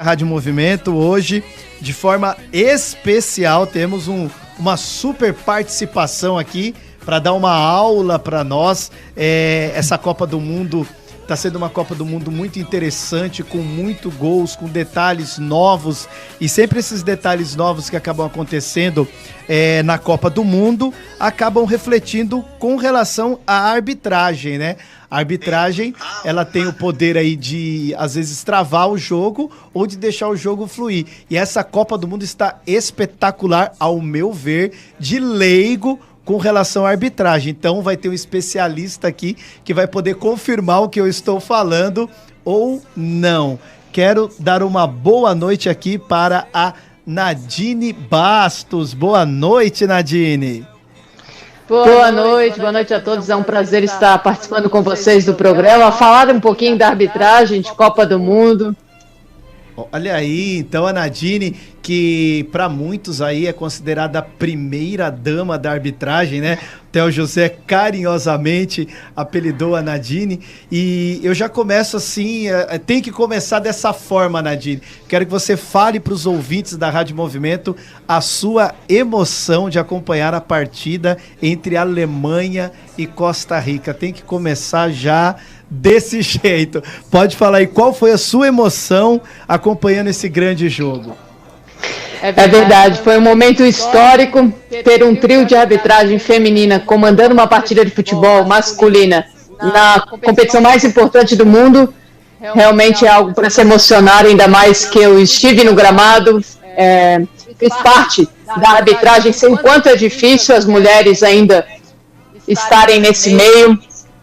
Rádio Movimento, hoje, de forma especial, temos uma super participação aqui para dar uma aula para nós. Essa Copa do Mundo está sendo uma Copa do Mundo muito interessante, com muito gols, com detalhes novos, e sempre esses detalhes novos que acabam acontecendo na Copa do Mundo acabam refletindo com relação à arbitragem, né? A arbitragem, ela tem o poder aí de, às vezes, travar o jogo ou de deixar o jogo fluir. E essa Copa do Mundo está espetacular, ao meu ver, de leigo com relação à arbitragem. Então vai ter um especialista aqui que vai poder confirmar o que eu estou falando ou não. Quero dar uma boa noite aqui para a Nadine Bastos. Boa noite, Nadine. Boa noite a todos. É um prazer estar participando com vocês do programa, falar um pouquinho da arbitragem de Copa do Mundo. Olha aí, então a Nadine, que para muitos aí é considerada a primeira dama da arbitragem, né? O Theo José carinhosamente apelidou a Nadine, e eu já começo assim, tem que começar dessa forma, Nadine. Quero que você fale para os ouvintes da Rádio Movimento a sua emoção de acompanhar a partida entre Alemanha e Costa Rica. Tem que começar já desse jeito. Pode falar aí, qual foi a sua emoção acompanhando esse grande jogo? É verdade, foi um momento histórico ter um trio de arbitragem feminina comandando uma partida de futebol masculina na competição mais importante do mundo. Realmente é algo para se emocionar, ainda mais que eu estive no gramado, fiz parte da arbitragem, sei o quanto é difícil as mulheres ainda estarem nesse meio.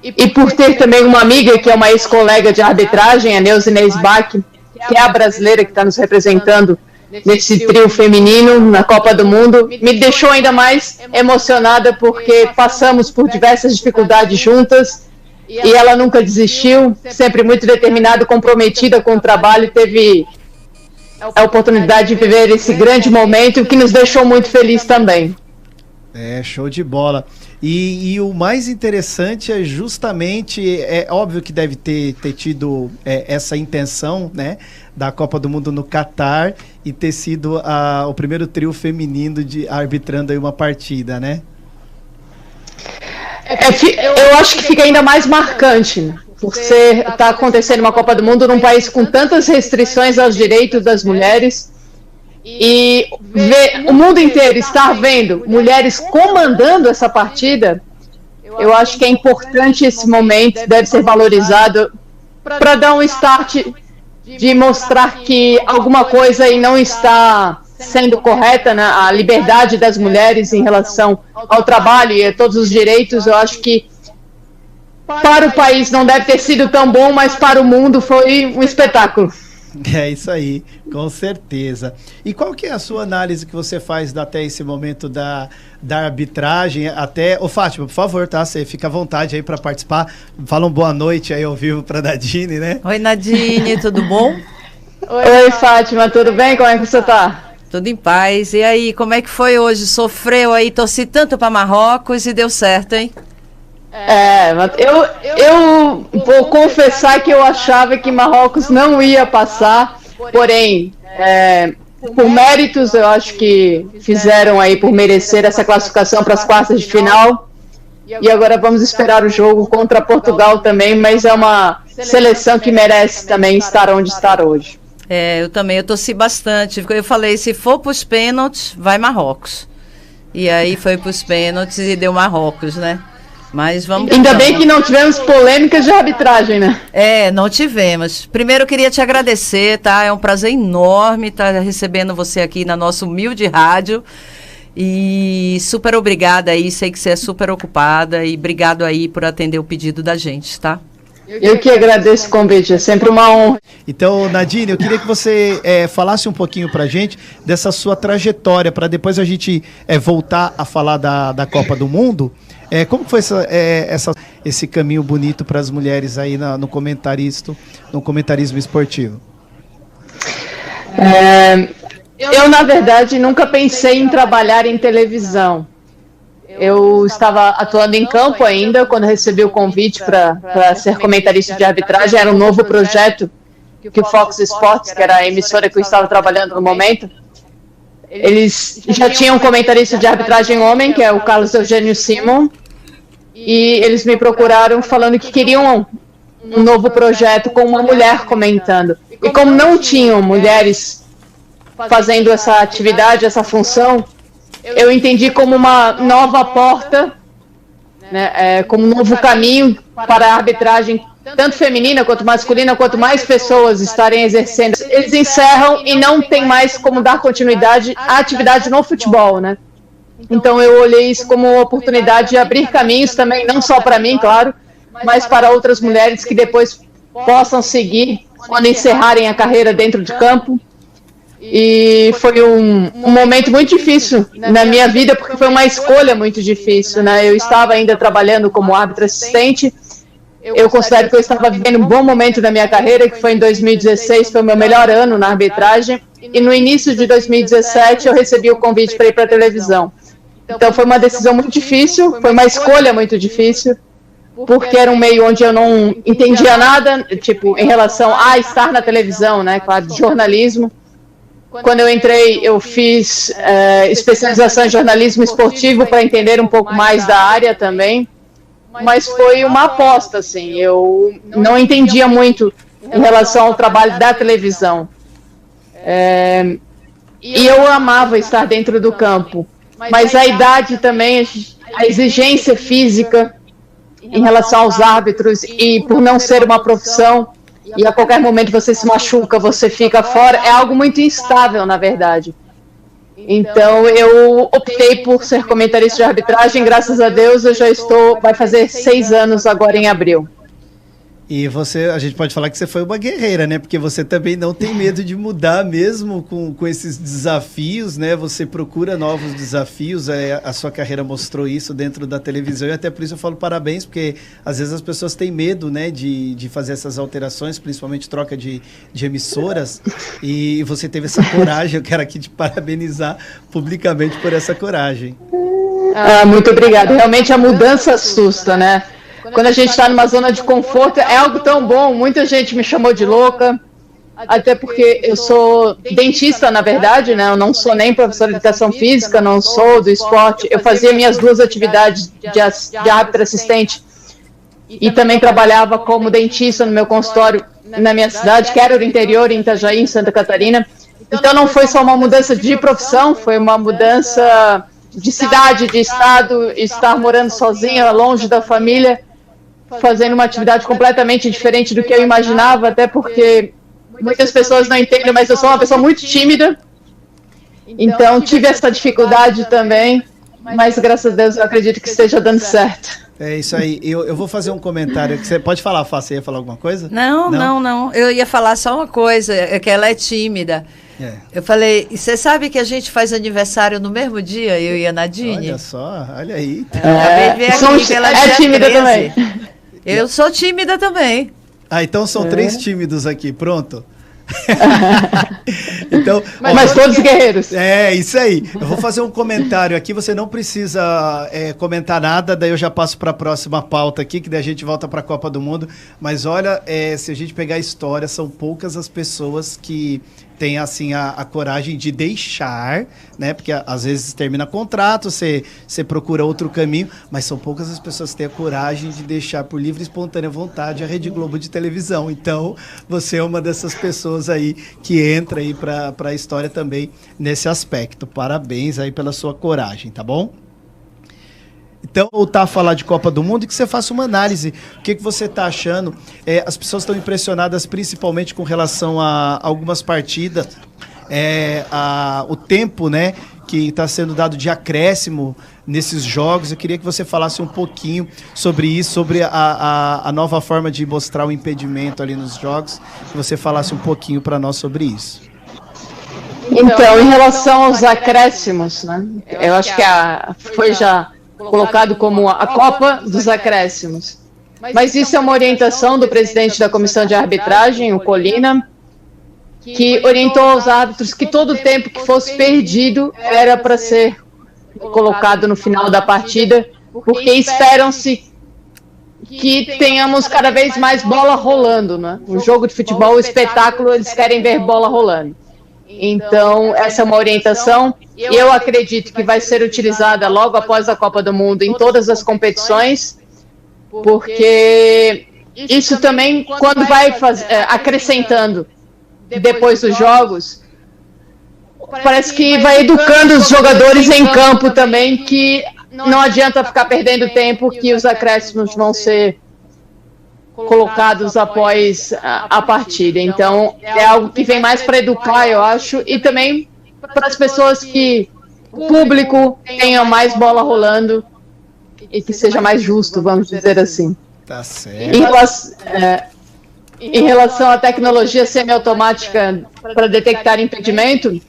E por ter também uma amiga que é uma ex-colega de arbitragem, a Neuza Inês Bach, que é a brasileira que está nos representando nesse trio feminino na Copa do Mundo, me deixou ainda mais emocionada porque passamos por diversas dificuldades juntas e ela nunca desistiu, sempre muito determinada, comprometida com o trabalho, teve a oportunidade de viver esse grande momento que nos deixou muito feliz também. Show de bola. E o mais interessante é justamente, é óbvio que deve ter tido essa intenção, né, da Copa do Mundo no Catar e ter sido o primeiro trio feminino arbitrando aí uma partida, né? Eu acho que fica ainda mais marcante, né, por estar acontecendo uma Copa do Mundo num país com tantas restrições aos direitos das mulheres. E ver o mundo inteiro estar vendo mulheres comandando essa partida, eu acho que é importante esse momento, deve ser valorizado para dar um start de mostrar que alguma coisa aí não está sendo correta, né? A liberdade das mulheres em relação ao trabalho e a todos os direitos. Eu acho que para o país não deve ter sido tão bom, mas para o mundo foi um espetáculo. É isso aí, com certeza. E qual que é a sua análise que você faz até esse momento da arbitragem? Ô Fátima, por favor, tá? Você fica à vontade aí para participar. Fala boa noite aí ao vivo para Nadine, né? Oi, Nadine, tudo bom? Oi, Fátima, tudo bem? Como é que você tá? Tudo em paz. E aí, como é que foi hoje? Sofreu aí, torci tanto para Marrocos e deu certo, hein? Eu vou confessar que eu achava que Marrocos não ia passar, porém, por méritos, eu acho que fizeram aí por merecer essa classificação para as quartas de final. E agora vamos esperar o jogo contra Portugal também, mas é uma seleção que merece também estar onde está hoje. Eu torci bastante. Eu falei, se for para os pênaltis, vai Marrocos. E aí foi para os pênaltis e deu Marrocos, né? Mas vamos. Ainda bem que não tivemos polêmicas de arbitragem, né? Não tivemos. Primeiro eu queria te agradecer, tá? É um prazer enorme estar recebendo você aqui na nossa humilde rádio. E super obrigada aí, sei que você é super ocupada e obrigado aí por atender o pedido da gente, tá? Eu que agradeço o convite, é sempre uma honra. Então, Nadine, eu queria que você falasse um pouquinho pra gente dessa sua trajetória, para depois a gente voltar a falar da Copa do Mundo. Como foi esse caminho bonito para as mulheres aí no comentarismo esportivo? Eu, na verdade, nunca pensei em trabalhar em televisão. Eu estava atuando em campo ainda, quando recebi o convite para ser comentarista de arbitragem. Era um novo projeto que o Fox Sports, que era a emissora que eu estava trabalhando no momento, eles já tinham um comentarista de arbitragem homem, que é o Carlos Eugênio Simon, e eles me procuraram falando que queriam um novo projeto com uma mulher comentando. E como não tinham mulheres fazendo essa atividade, essa função, eu entendi como uma nova porta, né, como um novo caminho para a arbitragem, tanto feminina quanto masculina, quanto mais pessoas estarem exercendo. Eles encerram e não tem mais como dar continuidade à atividade no futebol, né? Então eu olhei isso como uma oportunidade de abrir caminhos também, não só para mim, claro, mas para outras mulheres que depois possam seguir quando encerrarem a carreira dentro de campo. E foi um momento muito difícil na minha vida, porque foi uma escolha muito difícil, né? Eu estava ainda trabalhando como árbitro assistente. Eu considero que eu estava vivendo um bom momento da minha carreira, que foi em 2016, foi o meu melhor ano na arbitragem, e no início de 2017 eu recebi o convite para ir para a televisão. Então foi uma decisão muito difícil, foi uma escolha muito difícil, porque era um meio onde eu não entendia nada, tipo, em relação a estar na televisão, né, claro, de jornalismo. Quando eu entrei, eu fiz especialização em jornalismo esportivo para entender um pouco mais da área também. Mas foi uma aposta, assim, eu não entendia muito em relação ao trabalho da televisão. E eu amava estar dentro do campo, mas a idade também, a exigência física em relação aos árbitros, e por não ser uma profissão, e a qualquer momento você se machuca, você fica fora, é algo muito instável, na verdade. Então eu optei por ser comentarista de arbitragem, graças a Deus eu já vai fazer 6 anos agora em abril. E você, a gente pode falar que você foi uma guerreira, né? Porque você também não tem medo de mudar mesmo com esses desafios, né? Você procura novos desafios, a sua carreira mostrou isso dentro da televisão e até por isso eu falo parabéns, porque às vezes as pessoas têm medo, né? De fazer essas alterações, principalmente troca de emissoras, e você teve essa coragem. Eu quero aqui te parabenizar publicamente por essa coragem. Muito obrigada. Realmente a mudança assusta, né? Quando a gente está numa zona de conforto, é algo tão bom. Muita gente me chamou de louca, até porque eu sou dentista, na verdade, né? Eu não sou nem professora de educação física, não sou do esporte. Eu fazia minhas 2 atividades de árbitro assistente e também trabalhava como dentista no meu consultório na minha cidade, que era do interior, em Itajaí, em Santa Catarina. Então não foi só uma mudança de profissão, foi uma mudança de cidade, de estado, estar morando sozinha, longe da família, fazendo uma atividade completamente diferente do que eu imaginava, até porque muitas pessoas não entendem, mas eu sou uma pessoa muito tímida, então tive essa dificuldade também, mas graças a Deus eu acredito que esteja dando certo. É isso aí. Eu vou fazer um comentário. Você pode falar, Fá? Você ia falar alguma coisa? Não. Eu ia falar só uma coisa, é que ela é tímida. Eu falei, e você sabe que a gente faz aniversário no mesmo dia, eu e a Nadine? Olha só, olha aí. Ela é tímida 13. Também. Eu sou tímida também. Então são 3 tímidos aqui, pronto. Então, mas todos guerreiros. É, isso aí. Eu vou fazer um comentário aqui, você não precisa comentar nada, daí eu já passo para a próxima pauta aqui, que daí a gente volta para a Copa do Mundo. Mas olha, se a gente pegar a história, são poucas as pessoas que têm assim a coragem de deixar, né? Porque às vezes termina contrato, você procura outro caminho, mas são poucas as pessoas que têm a coragem de deixar por livre e espontânea vontade a Rede Globo de televisão. Então, você é uma dessas pessoas aí que entra aí para a história também nesse aspecto. Parabéns aí pela sua coragem, tá bom? Então, voltar a falar de Copa do Mundo e que você faça uma análise. O que você está achando? As pessoas estão impressionadas principalmente com relação a algumas partidas. O tempo, né, que está sendo dado de acréscimo nesses jogos. Eu queria que você falasse um pouquinho sobre isso, sobre a nova forma de mostrar o impedimento ali nos jogos. Que você falasse um pouquinho para nós sobre isso. Então, em relação aos acréscimos, né, eu acho que foi já colocado como a Copa dos Acréscimos. Mas isso é uma orientação do presidente da Comissão de Arbitragem, o Colina, que orientou aos árbitros que todo o tempo que fosse perdido era para ser colocado no final da partida, porque esperam-se que tenhamos cada vez mais bola rolando, né? O jogo de futebol, o espetáculo, eles querem ver bola rolando. Então, essa é uma orientação. Eu acredito que vai ser utilizada logo após a Copa do Mundo em todas as competições, porque isso também, quando vai acrescentando depois dos jogos, parece que vai educando os jogadores em campo também, que não adianta ficar perdendo tempo, que os acréscimos vão ser colocados após a partida. Então, é algo que vem mais para educar, eu acho, e também para as pessoas que o público tenha mais bola rolando e que seja mais justo, vamos dizer assim. Tá certo. Em relação à tecnologia semiautomática para detectar impedimento,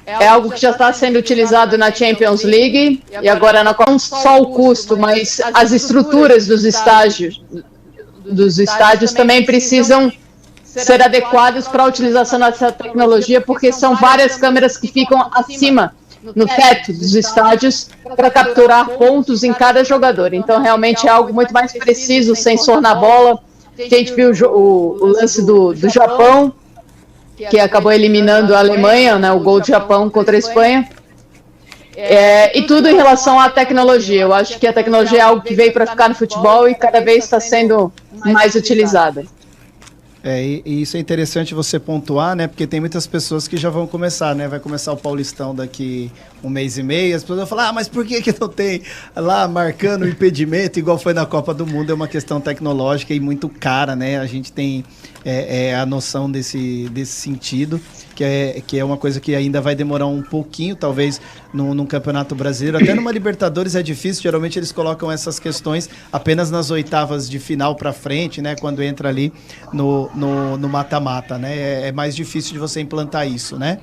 é algo que já está sendo utilizado na Champions League e agora não só o custo, mas as estruturas dos estádios também precisam ser adequadas para a utilização dessa tecnologia, porque são várias câmeras que ficam acima, no teto dos estádios, para capturar pontos em cada jogador. Então, realmente é algo muito mais preciso, sensor na bola. A gente viu o lance do Japão, que acabou eliminando a Alemanha, né, o gol do Japão contra a Espanha. E tudo em relação à tecnologia. Eu acho que a tecnologia é algo que veio para ficar no futebol e cada vez está sendo mais utilizada. E isso é interessante você pontuar, né? Porque tem muitas pessoas que já vão começar, né? Vai começar o Paulistão daqui um mês e meio, as pessoas vão falar, mas por que não tem lá marcando o impedimento, igual foi na Copa do Mundo? É uma questão tecnológica e muito cara, né? A gente tem a noção desse sentido, que é uma coisa que ainda vai demorar um pouquinho, talvez, num Campeonato Brasileiro. Até numa Libertadores é difícil, geralmente eles colocam essas questões apenas nas oitavas de final para frente, né? Quando entra ali no mata-mata, né? É mais difícil de você implantar isso, né?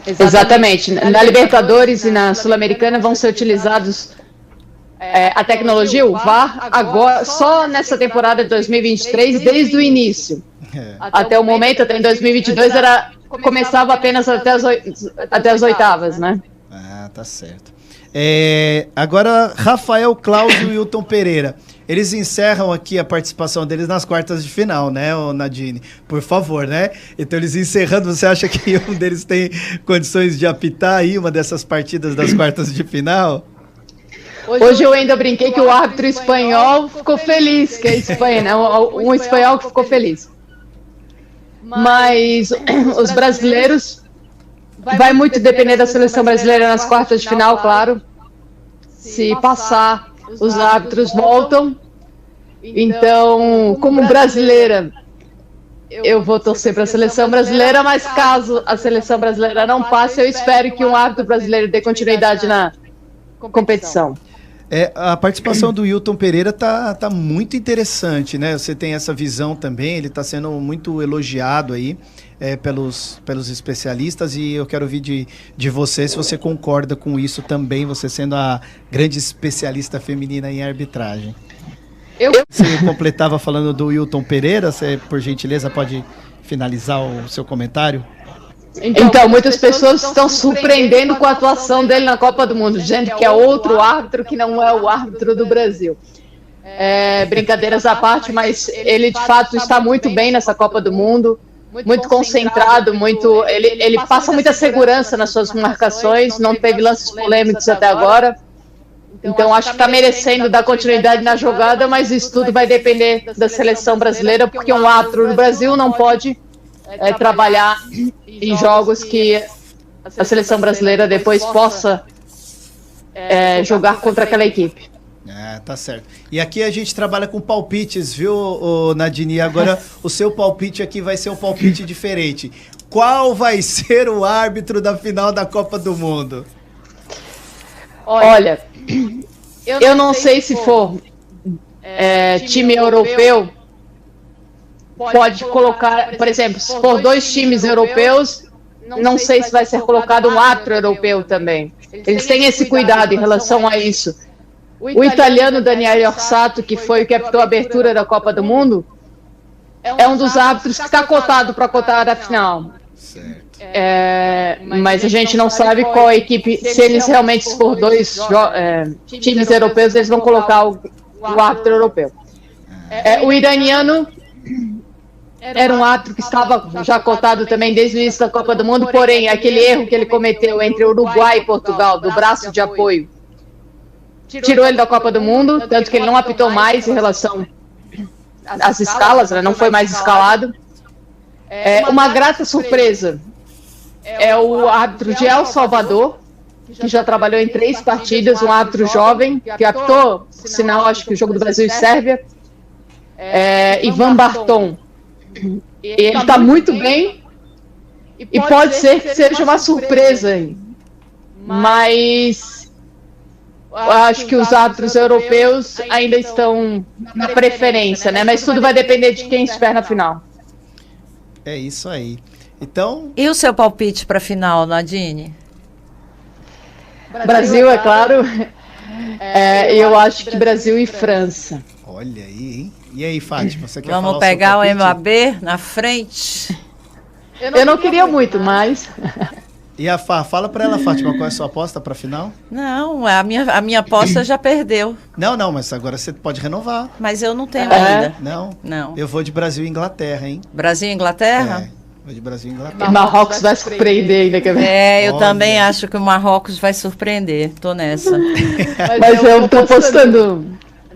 Exatamente. Na Libertadores e na Sul-Americana vão ser utilizados a tecnologia, o VAR, agora, só nessa temporada de 2023, desde o início. Até o momento, até em 2022, começava apenas até as oitavas, né? Ah, tá certo. Agora, Rafael, Cláudio e Wilton Pereira. Eles encerram aqui a participação deles nas quartas de final, né, Nadine? Por favor, né? Então, eles encerrando, você acha que um deles tem condições de apitar aí uma dessas partidas das quartas de final? Hoje eu ainda brinquei que o árbitro espanhol ficou feliz, que é a Espanha, né? Um espanhol que ficou feliz. Mas os brasileiros, vai muito depender da seleção brasileira nas quartas de final, claro. Se passar, os árbitros voltam. Então, como brasileira, eu vou torcer para a seleção brasileira, mas caso a seleção brasileira não passe, eu espero que um árbitro brasileiro dê continuidade na competição. A participação do Wilton Pereira tá muito interessante, né? Você tem essa visão também, ele está sendo muito elogiado aí pelos especialistas, e eu quero ouvir de você se você concorda com isso também, você sendo a grande especialista feminina em arbitragem. Você completava falando do Wilton Pereira, você, por gentileza, pode finalizar o seu comentário? Então, muitas pessoas estão surpreendendo com a atuação dele na Copa do Mundo, dizendo que é outro árbitro que não é o árbitro do Brasil. Brincadeiras à parte, mas ele de fato está muito bem nessa Copa do Mundo, muito concentrado, ele passa muita segurança nas suas marcações, não teve lances polêmicos até agora. Então, acho que está merecendo dar continuidade na jogada, mas isso tudo vai depender da seleção brasileira, porque um árbitro no Brasil não pode trabalhar em jogos que a seleção brasileira depois possa jogar contra aquela equipe. Tá certo. E aqui a gente trabalha com palpites, viu, Nadine? Agora o seu palpite aqui vai ser um palpite diferente. Qual vai ser o árbitro da final da Copa do Mundo? Olha, eu não sei se for time europeu, pode colocar, por exemplo, se for 2 times europeus, não sei se vai ser colocado um árbitro europeu também. Eles têm esse cuidado em relação a isso. O italiano Daniele Orsato, que foi o que apitou a abertura da Copa do Mundo, é um dos árbitros que está cotado para cotar a final. Certo. Mas a gente não sabe qual a equipe, se eles realmente for 2 times europeus, eles vão colocar o árbitro europeu. O iraniano era um árbitro que estava já cotado também desde o início da Copa do Mundo, porém, aquele erro que ele cometeu entre Uruguai e Portugal, do braço de apoio, tirou ele da Copa do Mundo, tanto que ele não apitou mais em relação às escalas, né? Não foi mais escalado. Uma grata surpresa é o árbitro de El Salvador, que já trabalhou em 3 partidas, um árbitro jovem, que apitou, por sinal, acho que o jogo do Brasil e Sérvia, Ivan Barton. Ele está muito bem e pode ser que seja uma surpresa, mas acho que os árbitros europeus ainda estão na preferência, né? Mas tudo vai depender de quem estiver na final. É isso aí. Então... E o seu palpite para a final, Nadine? Brasil, é claro. Eu acho que Brasil e França. Olha aí, hein? E aí, Fátima, você quer Vamos falar pegar o seu palpite? MAB na frente? Eu não queria muito, mas... E a fala pra ela, Fátima, qual é a sua aposta pra final? Não, a minha aposta já perdeu. Não, mas agora você pode renovar. Mas eu não tenho ainda. Não. Eu vou de Brasil e Inglaterra, hein? Brasil e Inglaterra? Vou de Brasil e Inglaterra. Marrocos vai surpreender ainda, quer ver? Eu também acho que o Marrocos vai surpreender. Tô nessa. Mas eu tô apostando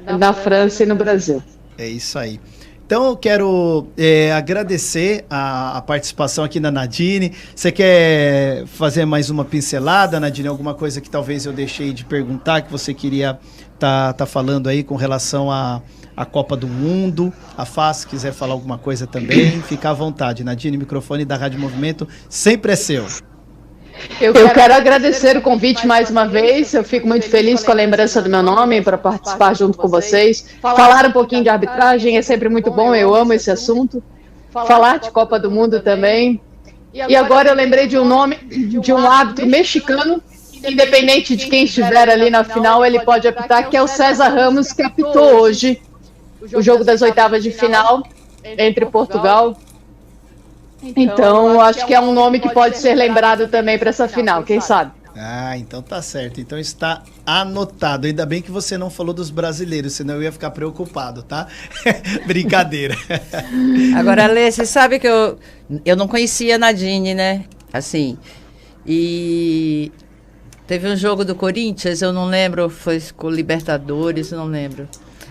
na França e no Brasil. É isso aí. Então eu quero agradecer a participação aqui da Nadine. Você quer fazer mais uma pincelada, Nadine? Alguma coisa que talvez eu deixei de perguntar, que você queria tá falando aí com relação à Copa do Mundo? A Fá, se quiser falar alguma coisa também, fica à vontade. Nadine, microfone da Rádio Movimento sempre é seu. Eu quero agradecer o convite mais uma vez. Eu fico muito feliz com a lembrança do meu nome para participar junto com vocês. Falar um pouquinho de arbitragem é sempre muito bom, eu amo esse assunto. Falar de Copa do Mundo também. E agora eu lembrei de um nome de um árbitro mexicano, independente de quem estiver ali na final, ele pode apitar, que é o César Ramos, que apitou hoje o jogo das oitavas de final entre Portugal. Então, acho que é um nome que pode ser lembrado também para essa final, quem sabe? Ah, então tá certo. Então está anotado. Ainda bem que você não falou dos brasileiros, senão eu ia ficar preocupado, tá? Brincadeira. Agora, Lê, você sabe que eu não conhecia a Nadine, né? Assim, e teve um jogo do Corinthians, eu não lembro, foi com o Libertadores, não lembro.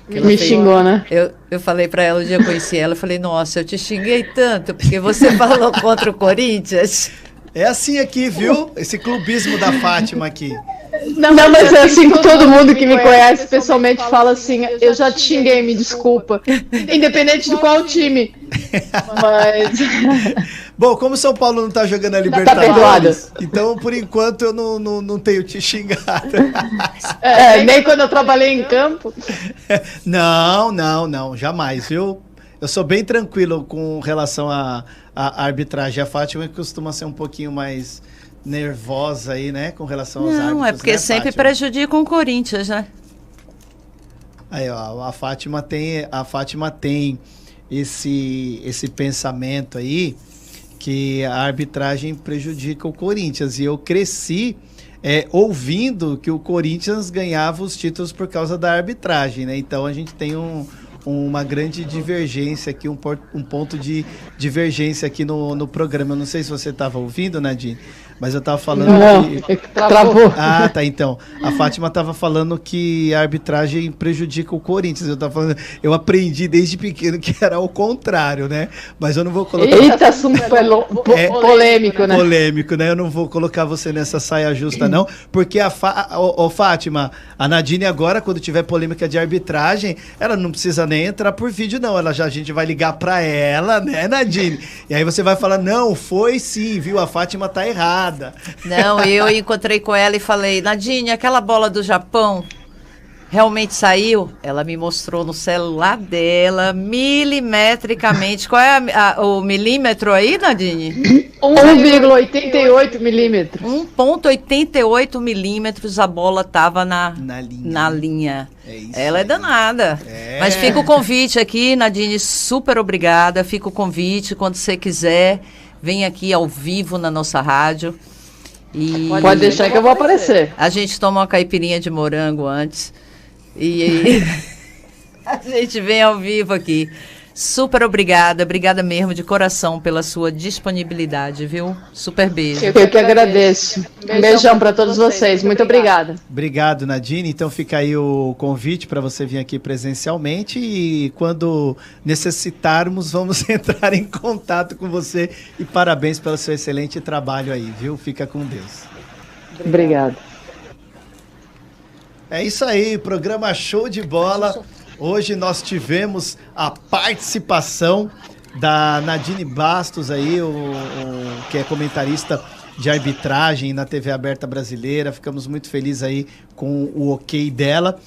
Me xingou, né? Eu falei pra ela, o dia que eu conheci ela, eu falei, nossa, eu te xinguei tanto, porque você falou contra o Corinthians. É assim aqui, viu? Esse clubismo da Fátima aqui. Não, mas é assim que todo mundo que me conhece pessoalmente fala assim, eu já te xinguei, me desculpa. Independente de qual time. Mas... Bom, como São Paulo não tá jogando a Libertadores, então por enquanto eu não tenho te xingado. Nem quando eu trabalhei em campo. Não, jamais, viu? Eu sou bem tranquilo com relação à arbitragem. A Fátima costuma ser um pouquinho mais nervosa aí, né? Com relação aos árbitros. Não, é porque sempre prejudicam o Corinthians, né? Aí, ó, a Fátima tem esse pensamento aí que a arbitragem prejudica o Corinthians. E eu cresci ouvindo que o Corinthians ganhava os títulos por causa da arbitragem, né? Então a gente tem uma grande divergência aqui, um ponto de divergência aqui no programa. Eu não sei se você estava ouvindo, Nadine, mas eu estava falando que... Travou. Ah, tá, então. A Fátima estava falando que a arbitragem prejudica o Corinthians. Eu tava falando, eu aprendi desde pequeno que era o contrário, né? Mas eu não vou colocar... Eita, assunto polêmico, né? Polêmico, né? Eu não vou colocar você nessa saia justa, não, porque Fátima, a Nadine agora, quando tiver polêmica de arbitragem, ela não precisa nem entrar por vídeo, não. A gente vai ligar pra ela, né, Nadine? E aí você vai falar, não, foi sim, viu? A Fátima tá errada. Não, eu encontrei com ela e falei, Nadine, aquela bola do Japão realmente saiu? Ela me mostrou no celular dela, milimetricamente. Qual é o milímetro aí, Nadine? 1,88 milímetros. 1,88 milímetros a bola estava na linha. Ela é danada. Mas fica o convite aqui, Nadine, super obrigada. Fica o convite, quando você quiser, vem aqui ao vivo na nossa rádio. E pode deixar que eu vou aparecer. A gente toma uma caipirinha de morango antes. E A gente vem ao vivo aqui. Super obrigada mesmo de coração pela sua disponibilidade, viu? Super beijo. Eu que agradeço. Um beijão para todos vocês. Muito obrigada. Obrigado, Nadine. Então fica aí o convite para você vir aqui presencialmente e quando necessitarmos vamos entrar em contato com você e parabéns pelo seu excelente trabalho aí, viu? Fica com Deus. Obrigada. É isso aí, programa show de bola. Hoje nós tivemos a participação da Nadine Bastos aí, que é comentarista de arbitragem na TV Aberta Brasileira. Ficamos muito felizes aí com o ok dela.